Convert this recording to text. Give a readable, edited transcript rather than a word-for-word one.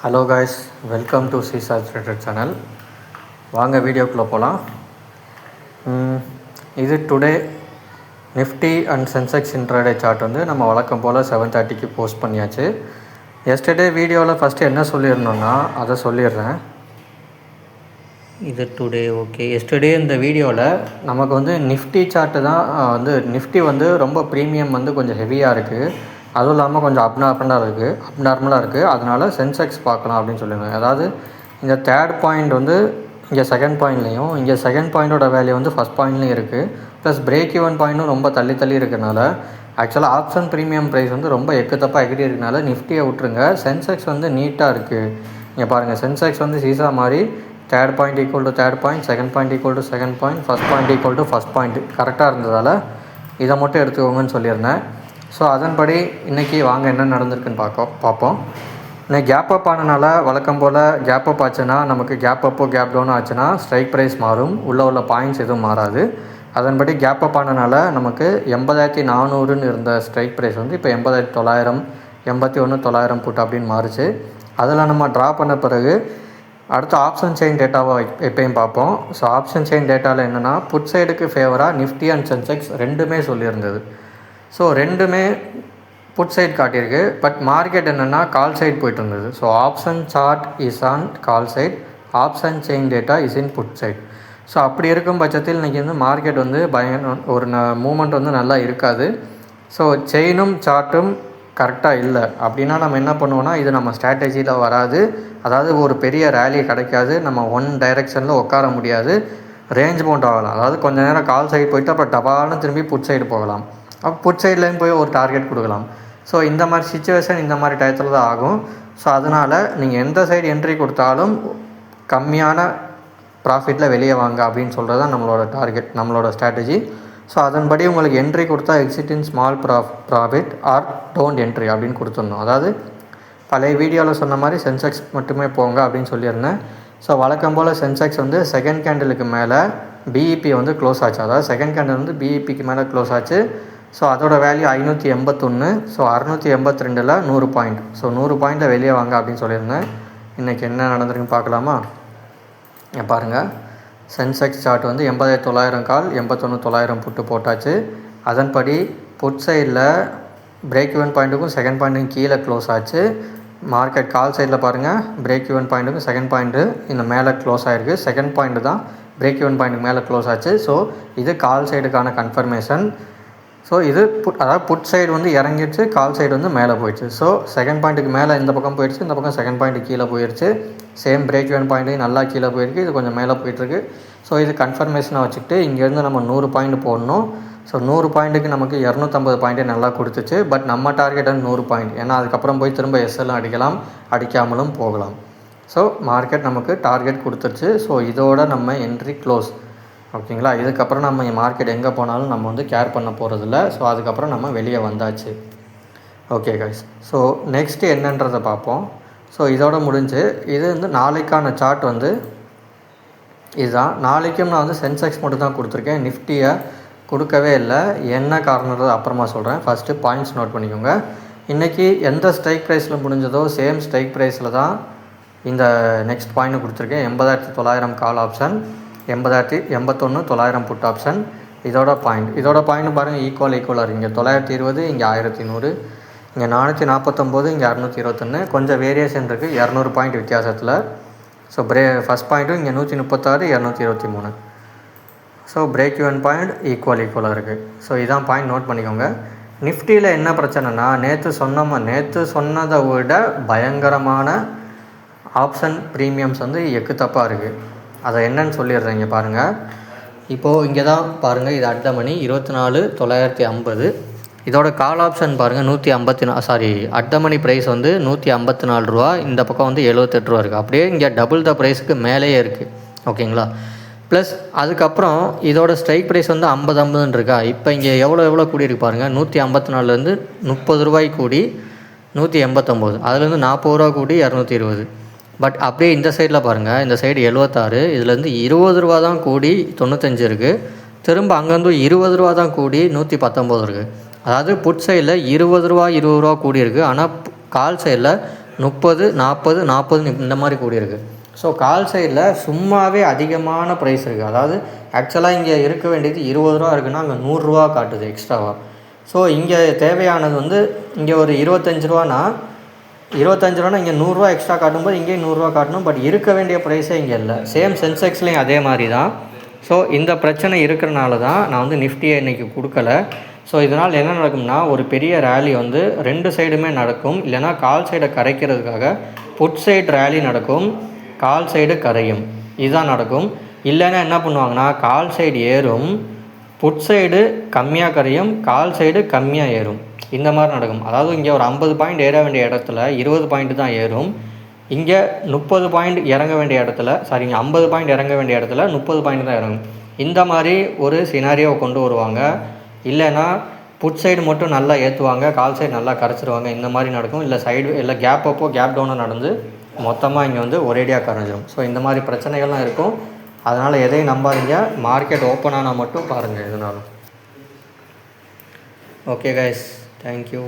Hello guys, welcome to சிசார் trader channel. வாங்க வீடியோக்குள்ளே போகலாம். இது today Nifty and Sensex intraday chart வந்து நம்ம வழக்கம் போல் 7:30க்கு போஸ்ட் பண்ணியாச்சு. எஸ்டர்டே வீடியோவில் ஃபஸ்ட்டு என்ன சொல்லியிருந்தோன்னா அதை சொல்லிடுறேன். இது டுடே ஓகே. எஸ்டர்டே இந்த வீடியோவில் நமக்கு வந்து நிஃப்டி சார்ட்டு தான் நிஃப்டி வந்து ரொம்ப ப்ரீமியம் வந்து கொஞ்சம் ஹெவியாக இருக்குது, அதுவும் இல்லாமல் கொஞ்சம் அப்நார்மலாக இருக்குது. அதனால் சென்செக்ஸ் பார்க்கலாம் அப்படின்னு சொல்லியிருந்தேன். அதாவது இந்த தேர்ட் பாயிண்ட் வந்து இங்கே செகண்ட் பாயிண்ட்லேயும், இங்கே செகண்ட் பாயிண்ட்டோட வேல்யூ வந்து ஃபஸ்ட் பாயிண்ட்லேயும் இருக்குது. ப்ளஸ் பிரேக் ஈவன் பாயிண்ட்டும் ரொம்ப தள்ளி இருக்கிறனால ஆக்சுவலாக ஆப்ஷன் ப்ரீமியம் ப்ரைஸ் வந்து ரொம்ப எக்குத்தப்பாக எகிரி இருக்கனால நிஃப்டியை விட்டுருங்க. சென்செக்ஸ் வந்து நீட்டாக இருக்குது. இங்கே பாருங்கள், சென்செக்ஸ் வந்து சீசா மாதிரி third point equal to third point, second point equal to second point, first point equal to first point கரெக்டாக இருந்ததால் இதை மட்டும் எடுத்துக்கோங்கன்னு சொல்லியிருந்தேன். ஸோ அதன்படி இன்றைக்கி வாங்க என்ன நடந்திருக்குன்னு பார்ப்போம். இன்னைக்கு கேப் அப் ஆனனால வழக்கம் போல் கேப் அப் ஆச்சுன்னா நமக்கு கேப் அப்போ கேப் டவுன் ஆச்சுன்னா ஸ்ட்ரைக் ப்ரைஸ் மாறும், உள்ள பாயிண்ட்ஸ் எதுவும் மாறாது. அதன்படி கேப் அப் ஆனனால நமக்கு 80,400ன்னு இருந்த ஸ்ட்ரைக் ப்ரைஸ் வந்து இப்போ 80,900, 81,900 புட் அப்படின்னு மாறுச்சு. அதில் நம்ம ட்ரா பண்ண பிறகு அடுத்து ஆப்ஷன் செயின் டேட்டாவை எப்பயும் பார்ப்போம். ஸோ ஆப்ஷன் செயின் டேட்டாவில் என்னென்னா புட் சைடுக்கு ஃபேவராக நிஃப்டி அண்ட் சென்செக்ஸ் ரெண்டுமே சொல்லியிருந்தது. ஸோ ரெண்டுமே புட் சைட் காட்டியிருக்கு. பட் மார்க்கெட் என்னென்னா கால் சைட் போயிட்டு இருந்தது. So option chart is on call side, option chain data is in put side. So அப்படி இருக்கும் பட்சத்தில் இன்றைக்கி வந்து மார்க்கெட் வந்து ஒரு மூமெண்ட் வந்து நல்லா இருக்காது. ஸோ செயினும் சார்ட்டும் கரெக்டாக இல்லை அப்படின்னா நம்ம என்ன பண்ணுவோன்னா இது நம்ம ஸ்ட்ராட்டஜியில் வராது. அதாவது ஒரு பெரிய ரேலி கிடைக்காது, நம்ம ஒன் டைரெக்ஷனில் உட்கார முடியாது, ரேஞ்ச் பவுண்ட் ஆகலாம். அதாவது கொஞ்சம் நேரம் கால் சைடு போயிட்டு அப்புறம் டபால்னு திரும்பி புட் சைடு போகலாம், அப்போ புட் சைட்லேயும் போய் ஒரு டார்கெட் கொடுக்கலாம். ஸோ இந்த மாதிரி சிச்சுவேஷன் இந்த மாதிரி டயத்தில் தான் ஆகும். ஸோ அதனால் நீங்கள் எந்த சைடு என்ட்ரி கொடுத்தாலும் கம்மியான ப்ராஃபிட்டில் வெளியே வாங்க அப்படின்னு சொல்கிறது தான் நம்மளோட டார்கெட், நம்மளோட ஸ்ட்ராட்டஜி. ஸோ அதன்படி உங்களுக்கு என்ட்ரி கொடுத்தா exit in small profit or don't entry அப்படின்னு கொடுத்துடணும். அதாவது பழைய வீடியோவில் சொன்ன மாதிரி சென்செக்ஸ் மட்டுமே போங்க அப்படின்னு சொல்லியிருந்தேன். ஸோ வழக்கம் போல் சென்செக்ஸ் வந்து செகண்ட் கேண்டலுக்கு மேலே பிஇபி வந்து க்ளோஸ் ஆச்சு. அதாவது செகண்ட் கேண்டில் வந்து பிஇபிக்கு மேலே க்ளோஸ் ஆச்சு. ஸோ அதோட வேல்யூ 581. ஸோ 682ல் 100 பாயிண்ட். ஸோ 100 பாயிண்ட்டில் வெளியே வாங்க அப்படின்னு சொல்லியிருந்தேன். இன்றைக்கி என்ன நடந்திருக்குன்னு பார்க்கலாமா? பாருங்கள், சென்செக்ஸ் சார்ட் வந்து 80,900 கால், 81,900 புட்டு போட்டாச்சு. அதன்படி புட் சைடில் பிரேக் ஈவன் பாயிண்ட்டுக்கும் செகண்ட் பாயிண்ட்டுக்கும் கீழே க்ளோஸ் ஆச்சு. மார்க்கெட் கால் சைடில் பாருங்கள், பிரேக் ஈவன் பாயிண்ட்டுக்கும் செகண்ட் பாயிண்ட்டு இந்த மேலே க்ளோஸ் ஆகிருக்கு. செகண்ட் பாயிண்ட்டு தான் பிரேக் ஈவன் பாயிண்ட்டுக்கு மேலே க்ளோஸ் ஆச்சு. ஸோ இது கால் சைடுக்கான கன்ஃபர்மேஷன். ஸோ இது அதாவது புட் சைடு வந்து இறங்கிடுச்சு, கால் சைடு வந்து மேலே போயிடுச்சு. ஸோ செகண்ட் பாயிண்ட்டுக்கு மேலே இந்த பக்கம் போயிடுச்சு, இந்த பக்கம் செகண்ட் பாயிண்ட்டு கீழே போயிடுச்சு. சேம் பிரேக் ஈவன் பாயிண்ட்டையும் நல்லா கீழே போயிருக்கு, இது கொஞ்சம் மேலே போயிட்டுருக்கு. ஸோ இது கன்ஃபர்மேஷனாக வச்சுக்கிட்டு இங்கேருந்து நம்ம 100 பாயிண்ட் போடணும். ஸோ 100 பாயிண்ட்டுக்கு நமக்கு 250 பாயிண்ட்டே நல்லா கொடுத்துச்சு. பட் நம்ம டார்கெட் வந்து 100 பாயிண்ட். ஏன்னா அதுக்கப்புறம் போய் திரும்ப எஸ்எல்லாம் அடிக்கலாம், அடிக்காமலும் போகலாம். ஸோ மார்க்கெட் நமக்கு டார்கெட் கொடுத்துருச்சு. ஸோ இதோட நம்ம என்ட்ரி க்ளோஸ். ஓகேங்களா? இதுக்கப்புறம் நம்ம மார்க்கெட் எங்கே போனாலும் நம்ம வந்து கேர் பண்ண போகிறதில்ல. ஸோ அதுக்கப்புறம் நம்ம வெளியே வந்தாச்சு. ஓகே கைஸ், ஸோ நெக்ஸ்ட்டு என்னன்றதை பார்ப்போம். ஸோ இதோட முடிஞ்சு இது வந்து நாளைக்கான சார்ட் வந்து இதுதான். நாளைக்கும் நான் வந்து சென்செக்ஸ் மட்டும் தான் கொடுத்துருக்கேன், நிஃப்டியை கொடுக்கவே இல்லை. என்ன காரணன்றது அப்புறமா சொல்கிறேன். ஃபஸ்ட்டு பாயிண்ட்ஸ் நோட் பண்ணிக்கோங்க. இன்றைக்கி எந்த ஸ்ட்ரைக் ப்ரைஸில் முடிஞ்சதோ சேம் ஸ்ட்ரைக் ப்ரைஸில் தான் இந்த நெக்ஸ்ட் பாயிண்ட் கொடுத்துருக்கேன். 80,900 கால் ஆப்ஷன், 81,900 புட் ஆப்ஷன். இதோட பாயிண்ட் பாருங்கள், ஈக்குவலாக இருக்குது. இங்கே 920, இங்கே 1100, இங்கே 449, இங்கே 621. கொஞ்சம் வேரியேஷன் இருக்குது 200 பாயிண்ட் வித்தியாசத்தில். ஸோ ஃபஸ்ட் பாயிண்ட்டும் இங்கே 136, 223. ஸோ பிரேக் ஈவன் பாயிண்ட் ஈக்குவலாக இருக்குது. ஸோ இதான் பாயிண்ட் நோட் பண்ணிக்கோங்க. நிஃப்டியில் என்ன பிரச்சனைனா நேற்று சொன்னதை விட பயங்கரமான ஆப்ஷன் ப்ரீமியம்ஸ் வந்து எக்குத்தப்பாக இருக்குது. அதை என்னன்னு சொல்லிடுறேன். இங்கே பாருங்கள், இப்போது இங்கே தான் பாருங்கள், இது அட் த மணி 24,950. இதோட கால் ஆப்ஷன் பாருங்கள் 154, அட் த மணி ப்ரைஸ் வந்து 154 ரூபா. இந்த பக்கம் வந்து 78 ரூபா இருக்குது. அப்படியே இங்கே டபுள் த ப்ரைஸுக்கு மேலேயே இருக்குது. ஓகேங்களா? ப்ளஸ் அதுக்கப்புறம் இதோட ஸ்ட்ரைக் ப்ரைஸ் வந்து 50 இருக்கா. இப்போ இங்கே எவ்வளோ கூடியிருக்கு பாருங்கள், 154லேருந்து 30 ரூபாய்க்கு கூடி 189, அதுலேருந்து 40 ரூபா கூடி 220. பட் அப்படியே இந்த சைடில் பாருங்கள், இந்த சைடு 76, இதுலேருந்து 20 ரூபா தான் கூடி 95 இருக்குது. திரும்ப அங்கேருந்து 20 ரூபா தான் கூடி 119 இருக்குது. அதாவது புட் சைடில் 20 ரூபா கூடி இருக்குது. ஆனால் கால் சைடில் 30, 40, 40 இந்த மாதிரி கூடியிருக்கு. ஸோ கால் சைடில் சும்மாவே அதிகமான ப்ரைஸ் இருக்குது. அதாவது ஆக்சுவலாக இங்கே இருக்க வேண்டியது 20 ரூபா இருக்குன்னா அங்கே 100 ரூபா காட்டுது எக்ஸ்ட்ராவாக. ஸோ இங்கே தேவையானது வந்து இங்கே ஒரு 25 ரூபானா 25 ரூபானா இங்கே 100 ரூபா எக்ஸ்ட்ரா காட்டும்போது இங்கேயும் 100 ரூபா காட்டணும். பட் இருக்க வேண்டிய ப்ரைஸே இங்கே இல்லை. சேம் சென்செக்ஸ்லேயும் அதே மாதிரி தான். ஸோ இந்த பிரச்சனை இருக்கிறனால தான் நான் வந்து நிஃப்டியை இன்றைக்கி கொடுக்கல. ஸோ இதனால் என்ன நடக்கும்னா ஒரு பெரிய ரேலி வந்து 2 சைடுமே நடக்கும். இல்லைனா கால் சைடை கரைக்கிறதுக்காக புட் சைடு ரேலி நடக்கும், கால் சைடு கரையும், இதுதான் நடக்கும். இல்லைன்னா என்ன பண்ணுவாங்கன்னா கால் சைடு ஏறும், புட் சைடு கம்மியாக கரையும், கால் சைடு கம்மியாக ஏறும், இந்த மாதிரி நடக்கும். அதாவது இங்கே ஒரு 50 பாயிண்ட் ஏற வேண்டிய இடத்துல 20 பாயிண்ட் தான் ஏறும். இங்கே 30 பாயிண்ட் இறங்க வேண்டிய இடத்துல இங்கே 50 பாயிண்ட் இறங்க வேண்டிய இடத்துல 30 பாயிண்ட் தான் இறங்கும். இந்த மாதிரி ஒரு சினாரியோவை கொண்டு வருவாங்க. இல்லைன்னா புட் சைடு மட்டும் நல்லா ஏற்றுவாங்க, கால் சைடு நல்லா கரைச்சிருவாங்க, இந்த மாதிரி நடக்கும். இல்லை சைடு இல்லை கேப் அப்போ கேப் டவுனாக நடந்து மொத்தமாக இங்கே வந்து ஒரேடியாக கரைஞ்சிடும். ஸோ இந்த மாதிரி பிரச்சனைகள்லாம் இருக்கும். அதனால் எதையும் நம்பாதீங்க, மார்க்கெட் ஓப்பன் ஆனால் மட்டும் பாருங்கள் எதுனாலும். Okay guys, thank you.